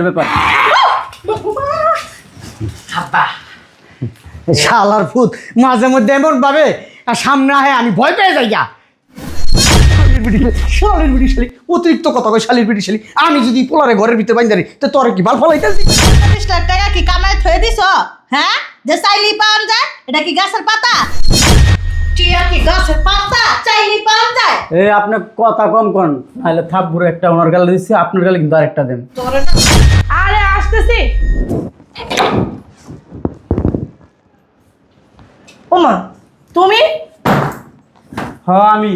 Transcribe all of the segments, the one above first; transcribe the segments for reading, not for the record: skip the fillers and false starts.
ব্যাপার শালার ভূত মাঝে মধ্যে এমন ভাবে আর সামনে আহে আমি ভয় পেয়ে যাই গা। শালির বিটি শালি অতিরিক্ত কথা কয় শালির বিটি শালি। আমি যদি পোলারে ঘরের ভিতরে বাইন্দা রে তো তোর কি ভাল ফলাইতেছি? 30 লাখ টাকা কি কামাই থয়ে দিছ? হ্যাঁ, যে চাইলি পাওয়া যায়? এটা কি গাছের পাতা? টিয়া কি গাছের পাতা? চাইলি পাওয়া যায়? এই আপনি কথা কম কোন, নাহলে থাপ্পড় একটা ওনার গালে দিচ্ছি, আপনার গালে কিন্তু আরেকটা দেন। তোরে না। আরে আসতেছি। ওমা, তুমি হ্যাঁ আমি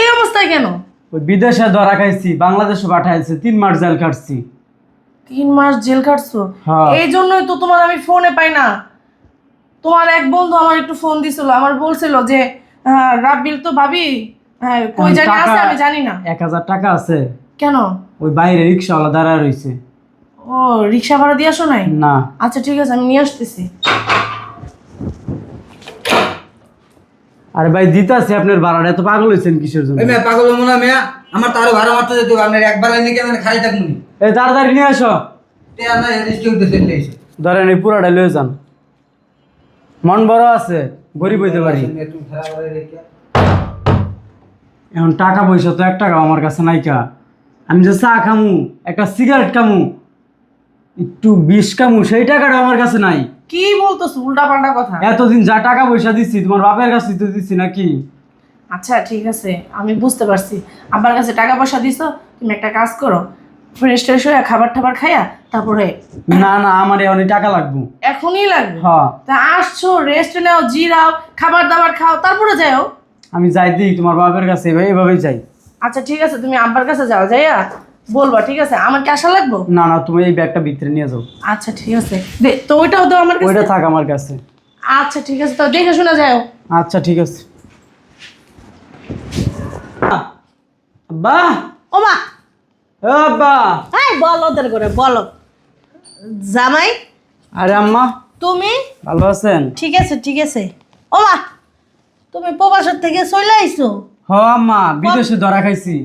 এই অবস্থায় কেন? ওই বিদেশে ধরা খাইছি, বাংলাদেশে পাঠাইছে, 3 মাস জেল কাটছি। 3 মাস জেল কাটছো? হ্যাঁ। এই জন্যই তো তোমার আমি ফোনে পাই না। তোমার এক বন্ধু আমার একটু ফোন দিছিল, আমার বলছিল যে রাব্বিল তো ভাবি কই জানি আছে, আমি জানি না। 1000 টাকা আছে, কেন? ওই বাইরে রিক্সাওয়ালা দাঁড়ায় রয়েছে। ও, রিক্সা ভাড়া দিয়ে আসো নাই? না। আচ্ছা ঠিক আছে, আমি নিয়ে আসতেছি। আরে ভাই দিতাছি আপনার ভাড়াটা, এত পাগল হয়েছেন কিসের জন্য? এই মেয়ে পাগল হবো না মেয়া, আমার তো আরো ভাড়া মারতে যেতে হবে। আপনার একবার এনে কি আমি খাই থাকবো নি? এই তাড়াতাড়ি নিয়ে আসো। না রেস্টি হইতে চলে এসে ধরেন এই পুরাটা লয়ে যান। মন বড় আছে, গরিব হইতে পারি। তুমি খারাপ করে রেখে এখন টাকা পয়সা তো 1 টাকা আমার কাছে নাই কা। আমি যে চা খামু, একটা সিগারেট খামু, একটু বিষ খামু, সেই টাকাটা আমার কাছে নাই। কি বলতেছো উল্টা পাল্টা কথা? এতদিন যা টাকা পয়সা দিচ্ছি তোমার বাপের কাছে তো দিচ্ছি নাকি? আচ্ছা ঠিক আছে, আমি বুঝতে পারছি। আব্বার কাছে টাকা পয়সা দিছো, তুমি একটা কাজ করো, ফ্রেশ ট্রেশ হয়ে খাবার টাবার খাইয়া তারপরে। না না, আমার অনেক টাকা লাগবে। এখনই লাগবে? হ্যাঁ। তা আসছো, রেস্ট নাও, জিরাও, খাবার দাবার খাও, তারপরে যাও। আমি যাই দিই তোমার বাপের কাছে, এভাবেই যাই। আচ্ছা ঠিক আছে, তুমি আব্বার কাছে যাও, যাইয়া বলবা, ঠিক আছে? আমার কি আশা লাগবো? না না, তুমি এই ব্যাগটা ভিতরে নিয়ে যাও। আচ্ছা ঠিক আছে, তো ওইটাও দাও আমার কাছে। ওইটা থাক আমার কাছে। আচ্ছা ঠিক আছে, তো দেখে শোনা যাও। আচ্ছা ঠিক আছে। আব্বা, ও মা, ও আব্বা। এই বল ওদের করে বলো। জামাই, আরে আম্মা, তুমি ভালো আছেন? ঠিক আছে ঠিক আছে। ও মা, তুমি প্রবাসের থেকে চলে আইছো? হ আম্মা, বিদেশে ধরা খাইছি।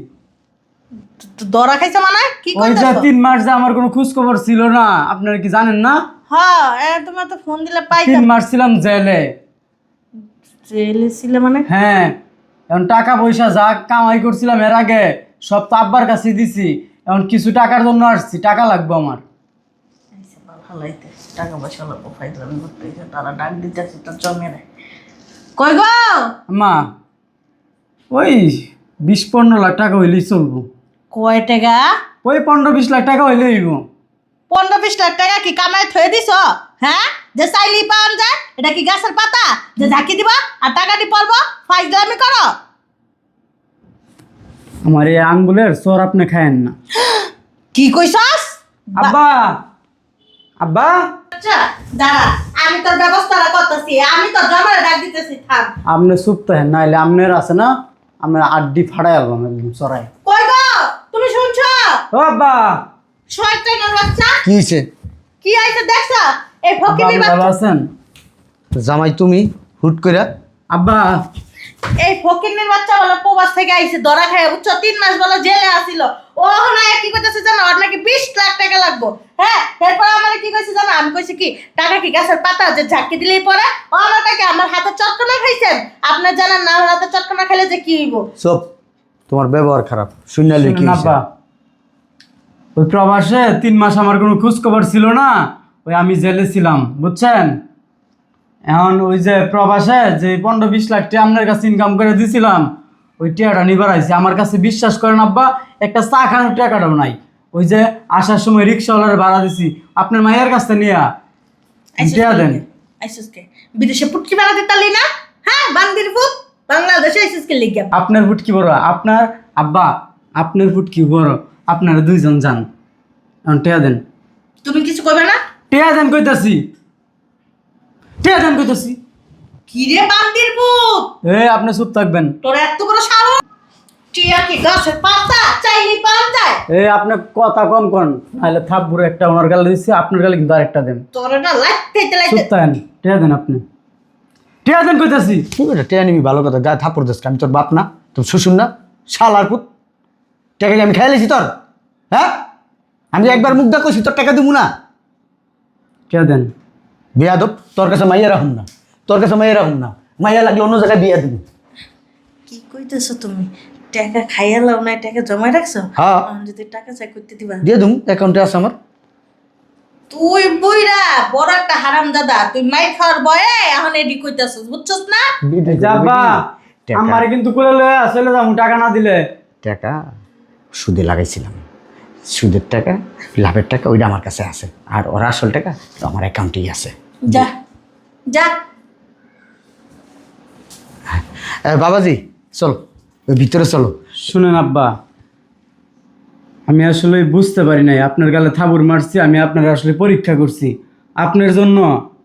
দরা খাইছো মানে কি ওই যে করতেছো? 3 মাস যে আমার কোনো খোঁজ খবর ছিল না, আপনারা কি জানেন না? হ্যাঁ, তোমার তো ফোন দিলে 3 পাইতাম। মাস ছিলাম জেলে। জেলে ছিলে মানে? হ্যাঁ, এখন টাকা পয়সা যা কামাই করছিলাম এর আগে সব তো আব্বার কাছে দিছি। এখন কিছু টাকার জন্য আসছি, টাকা লাগবে আমার। ভালোইতে টাকা পয়সা লাগবো, ফাইজলামি করতে এসে তারা ডাক দিতেছে তো জমে নেয়। কই গো? মা, ওই 20-15 লাখ টাকা হইলেই চলবো। কয় টাকা? ওই 15-20 লাখ টাকা হইলেই হইব। 15-20 লাখ টাকা কি কামাই থয়ে দিছ? হ্যাঁ, যে চাইলি পাওয়া যায়? এটা কি গাছের পাতা যে ঝাঁকি দিবা আর টাকাটি পড়বো? ফাইজলামি করো। আমার এই আঙ্গুলের সর আপনি খায়েন না। কি কইছস? আব্বা, আব্বা। আচ্ছা দাঁড়া, আমি তোর ব্যবস্থাটা করতেছি, আমি তোর জামাইরে ডাক দিতেছি, থাম। আপনি চুপ থাকেন, নাইলে আপনার আছে না, আপনার আড্ডি ফাড়াই আলবাম একদম চড়াই। কই গো? তুমি শুনছো? ও আব্বা। শয়তানের বাচ্চা, কি হয়েছে? কি আইছে দেখছো? এই আব্বা, ফকিরের আপনি ভালো বাচ্চা, আছেন? জামাই তুমি হুট করে আব্বা, এই ফকিরের বাচ্চা বলে প্রবাস থেকে আইছে ধরা খায়, বুঝছো? 3 মাস বলে জেলে আসিল। ও না কি কইতাছে জানো? আর নাকি 20 লাখ টাকা লাগবো। হ্যাঁ, এরপর আমার কি কইছে জানো? আমি কইছি কি টাকা কি গাছের পাতা যে ঝাঁকি দিলেই পড়ে? ও আমার টাকা আমার হাতে চটকনা খাইছেন। আপনার জানেন না আমার হাতে চটকনা খেলে যে কি হইব? সব তোমার ব্যবহার খারাপ শুনলে কি শুনুন হয়েছে? আব্বা, ওই প্রবাসে 3 মাস আমার কোনো খোঁজ খবর ছিল না, ওই আমি জেলে ছিলাম, বুঝছেন? এখন ওই যে প্রবাসে যে 15-20 লাখ টাকা আপনার কাছে ইনকাম করে দিছিলাম, ওই টাকাটা নিবার আইছি। আমার কাছে বিশ্বাস করেন আব্বা, একটা চা খানোর টাকাটাও নাই। ওই যে আসার সময় রিক্সাওয়ালার ভাড়া দিছি, আপনার মায়ের কাছে নিয়ে টাকা দেন। আইসুসকে বিদেশে পুটকি বানা দিতালি না? হ্যাঁ, বান্দির ফুট বাংলাদেশে আইসুসকে লিখা। আপনার ফুট কি বড়? আপনার আব্বা, আপনার ফুট কি বড়? আপনারা 2জন যান, এখন টাকা দেন। তুমি কিছু কইবে না? টাকা দেন কইতাছি, টাকা দেন কইতাছি। কি রে বান্দির ফুট, আপনি চুপ থাকবেন। তোর এত বড় সাহস? টিয়া কি গাছের পাতা চাইলি পাওয়া যায়? আপনি কথা কম করেন, নাহলে থাপ্পড় একটা ওনার গালে দিচ্ছি, আপনার গালে কিন্তু আরেকটা দেন। তোর না লাগতে চুপ থাকেন, টাকা দেন। আপনি টাকা দেন কইতাছি। তুই এটা টেয়া নিবি ভালো কথা, গায়ে থাপড় দিস, আমি তোর বাপ না, তোর শ্বশুর না, শালার পুত। টাকা কি আমি খাই লেছি তোর? হ্যাঁ, আমি একবার মুখ দেখছি তোর টাকা দিব না। কে দেন? বিয়াদব, তোর কাছে মাইয়া রাখুন না, তোর কাছে মাইয়া রাখুন না, মাইয়া লাগলে অন্য জায়গায় বিয়া দিব। কি কইতেছো তুমি? টাকা খাইয়া লাও না, টাকা জমাই রাখছো? হ্যাঁ। এখন যদি টাকা চাই করতে দিবা। দিয়ে দিম, অ্যাকাউন্টে আছে আমার। তুই বুইরা বড় একটা হারাম দাদা, তুই মাই খাওয়ার বয়ে এখন এডি কইতাছস, বুঝছস না? যাবা আমারে কিন্তু কোলে লয়ে চলে যাবো টাকা না দিলে। টাকা সুদে লাগাইছিলাম, সুদের টাকা, লাভের টাকা ওইটা আমার কাছে আছে, আর ওর আসল টাকা তো আমার অ্যাকাউন্টেই আছে। যা যা। বাবাজি চলো, ওই ভিতরে চলো। শুনেন আব্বা, আমি আসলে বুঝতে পারি নাই আপনার গালে থাবুর মারছি, আমি আপনার আসলে পরীক্ষা করছি। আপনার জন্য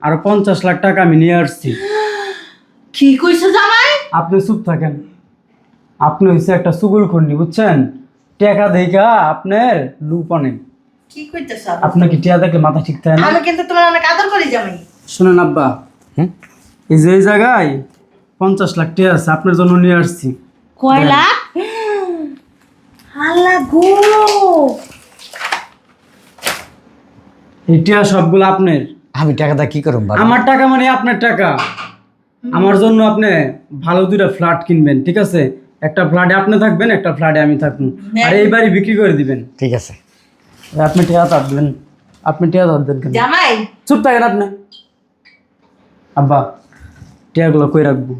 আরো 50 লাখ টাকা আমি নিয়ে আসছি। কি কইছো জামাই? আপনি চুপ থাকেন, আপনি হচ্ছে একটা চুগুল খুন্ডি, বুঝছেন? টাকা দেখা আপনার লুপ অনেক। কি কইতেছ? আপনার কি টিয়া দেখলে মাথা ঠিক থাকে না? আমি কিন্তু তোমার অনেক আদর করি জামাই। শুনেন আব্বা, হুম? এই যে এই জায়গায় 50 লাখ টাকা আছে, আপনার জন্য নিয়ে আসছি। কয় লাখ? আল্লাহ গো, এই টিয়া সবগুলো আপনার। আমি টাকাটা কি করুম বাবা? আমার টাকা মানে আপনার টাকা। আমার জন্য আপনি ভালো দুইটা ফ্ল্যাট কিনবেন, ঠিক আছে? একটা ফ্ল্যাটে আপনি থাকবেন, একটা ফ্ল্যাটে আমি থাকবো, আর এই বাড়ি বিক্রি করে দিবেন। ঠিক আছে। আপনি টিয়া থাকবেন, আপনি টিয়া থাকবেন কেন? জামাই চুপ থাকেন আপনি। আব্বা, টিয়াগুলো কই রাখবো?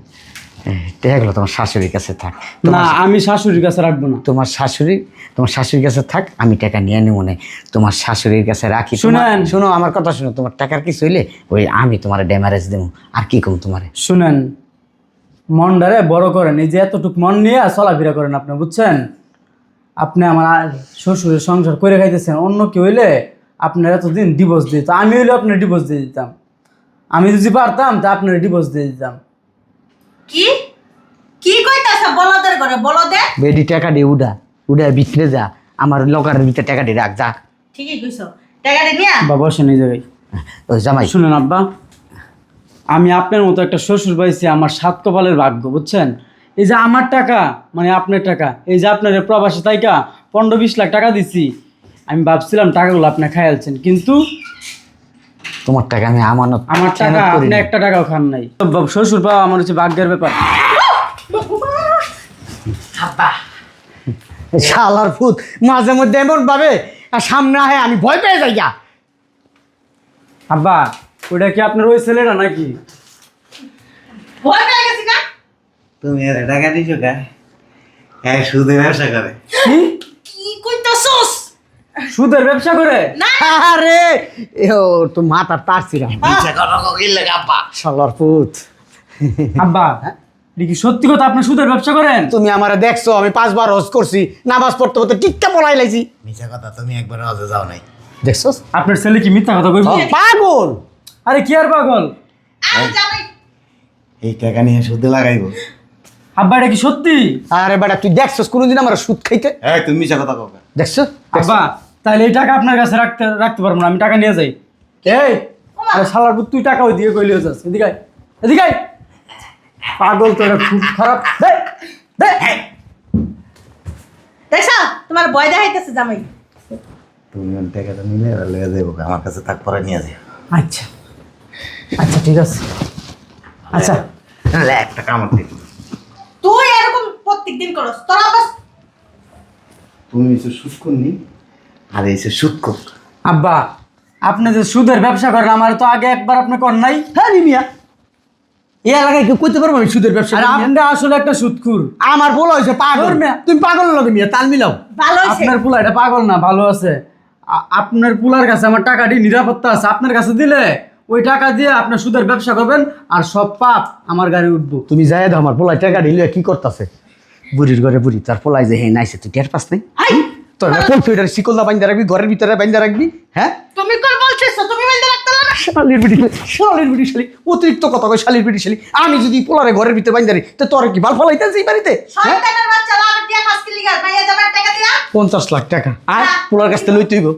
টাকাগুলো তোমার শাশুড়ির কাছে থাক। না, আমি শাশুড়ির কাছে রাখবো না। তোমার শাশুড়ির কাছে থাক, আমি টাকা নিয়ে নেবো না, তোমার শাশুড়ির কাছে রাখি। শুনেন। শোনো আমার কথা, শোনো, তোমার টাকার কি হইলে ওই আমি তোমার ড্যামারেজ দেবো, আর কি কম তোমারে। শুনেন, মনটারে বড় করেন, এই যে এতটুক মন নিয়ে চলাফেরা করেন আপনি, বুঝছেন? আপনি আমার শ্বশুরের সংসার করে খাইতেছেন, অন্য কি হইলে আপনার এতদিন ডিভোর্স দিত, আমি হইলে আপনার ডিভোর্স দিয়ে দিতাম। আমি যদি পারতাম তা আপনার ডিভোর্স দিয়ে দিতাম। কি কি কইতাছ? বলদের ঘরে বলদে। বেডি টাকা দিয়ে উড়া বিক্রে যা, আমার লকারের ভিতরে টাকা দিয়ে রাখ যা। ঠিকই কইছো, টাকাটা নিয়া। বা বসেন এই জায়গায়। ওই জামাই, শুনেন আব্বা, আমি আপনার মতো একটা শ্বশুর পাইছি, আমার 7 কপালের ভাগ্য, বুঝছেন? এই যে আমার টাকা মানে আপনার টাকা, এই যে আপনার প্রবাসী তাইকা 15-20 লাখ টাকা দিছি, আমি ভাবছিলাম টাকাগুলো আপনি খাইয়ালছেন, কিন্তু তোমার টাকা আমি আমানত আমার টাকা আপনি একটা টাকাও খান নাই। তো শ্বশুর পাওয়া আমার হচ্ছে ভাগ্যের ব্যাপার। আব্বা শালার ফুত মাঝে মধ্যে এমন ভাবে আর সামনে আহে আমি ভয় পেয়ে যাই গা। আব্বা, ওটা কি আপনার ওই ছেলেটা নাকি? ভয় পেয়ে গেছি না? তুমি আর টাকা দিছো কা? হ্যাঁ, সুদে ব্যবসা করে। কি? কি কইতাছস? সুদের ব্যবসা করে? না আরে ও তো মাথার তার ছিলাম। মিছা কথা কইল লাগা আপা। শালার ফুত, আব্বা, এটা কি সত্যি কথা আপনি সুদের ব্যবসা করেন? তুমি আমারে দেখছো আমি 5 বার হজ করছি, নামাজ পড়তে পড়তে টিকটা পড়াই লাইছি। মিছা কথা, তুমি একবার হজে যাও নাই। দেখছো আপনার ছেলে কি মিথ্যা কথা কইব? পাগল। আরে কি আর পাগল? আমি জামাই। এই টাকা নিয়ে সুদে লাগাইবো। আব্বা, এটা কি সত্যি? আরে বেটা তুই দেখছস কোনোদিন আমার সুদ খাইতে? এই তুমি মিছা কথা কও কা? দেখছো? আব্বা, তাহলে এই টাকা আপনার কাছে রাখতে পারবো না, আমি টাকা নিয়ে যাই। এই আরে শালার পুত, তুই টাকা ওই দিয়ে কইলিও যাস। এদিকে আয়, এদিকে আয়। পাগল তো, এটা খুব খারাপ। দে দে। দেখছো তোমার ভয় দেখাইতেছে জামাই। তুমি ওই টাকাটা নিলে লয়ে যাইবো, আমার কাছে থাক, পরে নিয়ে যাই। আচ্ছা আচ্ছা, ঠিক আছে। আচ্ছা, তাহলে একটা কামড় দিই। তুই এরকম প্রত্যেকদিন করস, তোরা বাস। তুমি এসে সুদ করনি, আর এসে সুদ কর। আব্বা, আপনি যে সুদের ব্যবসা করেন, আমার তো আগে একবার আপনি করেন নাই। হ্যাঁ রে মিয়া, এই এলাকায় কেউ করতে পারবো আমি সুদের ব্যবসা? আর করি মিয়া? আপনি আসলে একটা সুদখুর। আমার বলা হয়েছে পাগল। ধর মিয়া। তুমি পাগল লাগে মিয়া, তাল মিলাও। ভালো হইছে। আপনার পুলা এটা পাগল না, ভালো আছে। আপনার পুলার কাছে আমার টাকাটি নিরাপত্তা আছে, আপনার কাছে দিলে ওই টাকা দিয়ে আপনার সুদের ব্যবসা করবেন, আর সব পাপ আমার গাড়ি উঠবো। তুমি যাই দাও, আমার পোলাই টাকা ঢিলে কি করতেছে? বুড়ির ঘরে বুড়ি, তার পোলাই যে হে নাইছে, তুই টের পাস নাই? আই তোর কম্পিউটার শিকলদা বাইন্দা রাখবি, ঘরের ভিতরে বাইন্দা রাখবি। হ্যাঁ, তুমি কোন বলছিস? তুমি মেন্দে রাখতে না। শালির বিড়ি শালি, অতিরিক্ত কথা কয় শালির বিড়ি শালি। আমি যদি পোলারে ঘরের ভিতরে বাইন্দা রাখি, তো তোর কি ভাল ফলাইতেছি এই বাড়িতে? হ্যাঁ, শয়তানের বাচ্চা, লাভ দিয়া খাসকি লিগার ভাইয়া যাবে টাকা দিয়া। 50 লাখ টাকা আর পোলার কাছ থেকে লইতে হইব।